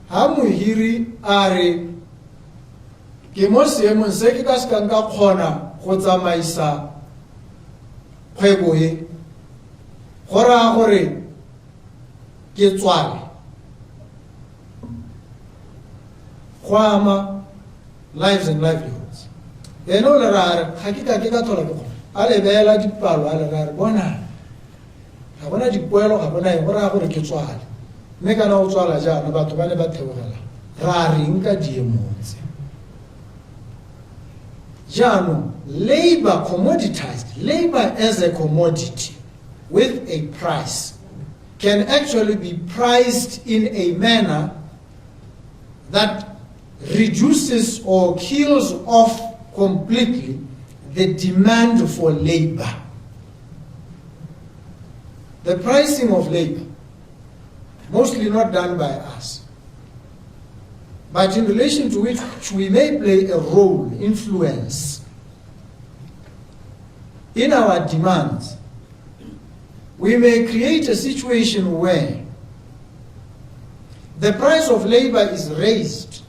ha mohiri a re ke mo seemong se ke ka se ka nka kgona go tsamaisa kgwebo e go raya gore ke tswale go ama lives and livelihoods. Ene o le ra ga ke ka thola ke kgona a lebela dipalo a le ra re bona ga bona dipoelo ga bona go raya gore ke tswale mme kana o tswala jaana batho ba ne ba theogela ra reng ka diemotse jaanong labor commoditized, labor as a commodity with a price can actually be priced in a manner that reduces or kills off completely the demand for labor. The pricing of labor, mostly not done by us, but in relation to which we may play a role, influence, in our demands, we may create a situation where the price of labor is raised.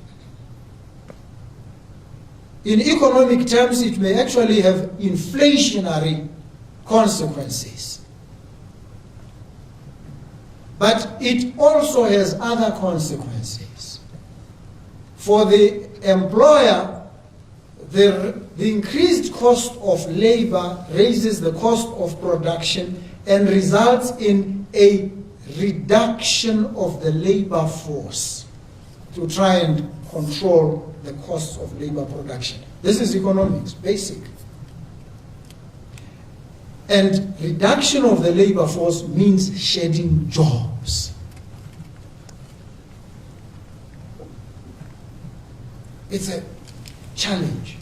In economic terms, it may actually have inflationary consequences. But it also has other consequences. For the employer, the increased cost of labor raises the cost of production and results in a reduction of the labor force to try and control the costs of labor production. This is economics, basic. And reduction of the labor force means shedding jobs. It's a challenge.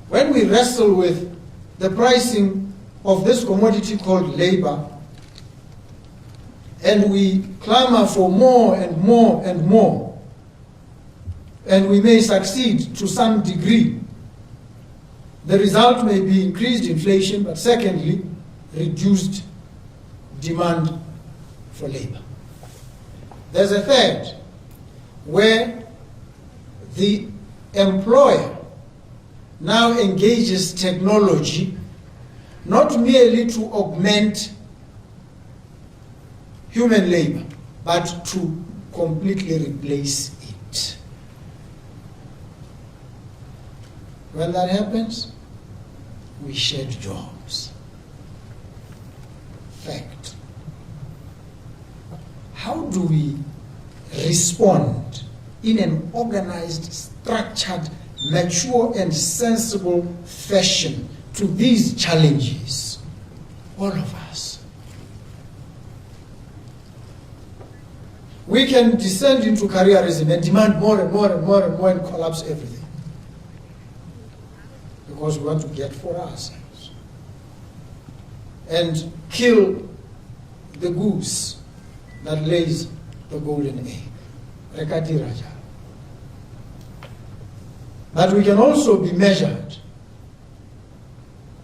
When we wrestle with the pricing of this commodity called labor, and we clamor for more and more and more, and we may succeed to some degree, the result may be increased inflation, but secondly, reduced demand for labor. There's a third, where the employer now engages technology not merely to augment human labor, but to completely replace it. When that happens, we shed jobs. Fact. How do we respond in an organized, structured, mature, and sensible fashion to these challenges? All of us. We can descend into careerism and demand more and more and more and more and collapse everything, because we want to get for ourselves, and kill the goose that lays the golden egg. Rekatiraja. But we can also be measured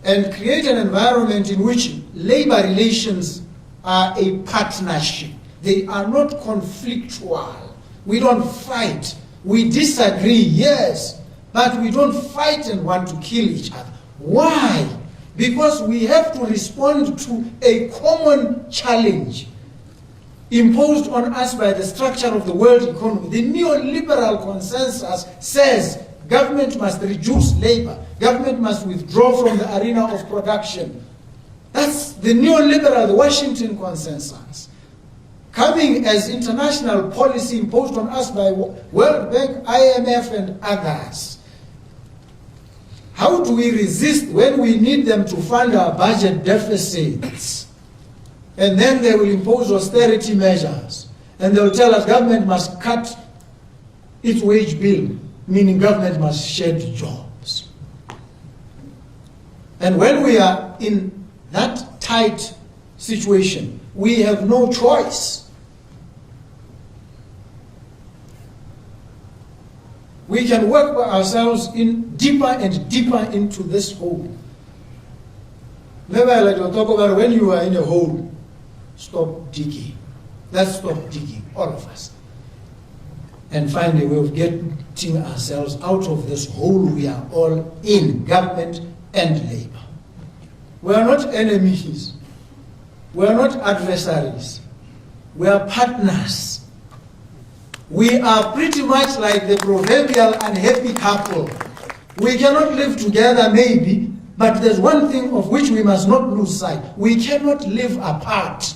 and create an environment in which labor relations are a partnership. They are not conflictual. We don't fight. We disagree, yes, but we don't fight and want to kill each other. Why? Because we have to respond to a common challenge imposed on us by the structure of the world economy. The neoliberal consensus says government must reduce labor, government must withdraw from the arena of production. That's the neoliberal, the Washington consensus, coming as international policy imposed on us by World Bank, IMF, and others. How do we resist when we need them to fund our budget deficits? And then they will impose austerity measures. And they'll tell us government must cut its wage bill, meaning government must shed jobs. And when we are in that tight situation, we have no choice. We can work ourselves in deeper and deeper into this hole. Never like to talk about when you are in a hole, stop digging. Let's stop digging, all of us. and find a way of getting ourselves out of this hole we are all in, government and labor. We are not enemies. We are not adversaries. We are partners. We are pretty much like the proverbial unhappy couple. We cannot live together maybe, but there's one thing of which we must not lose sight. We cannot live apart.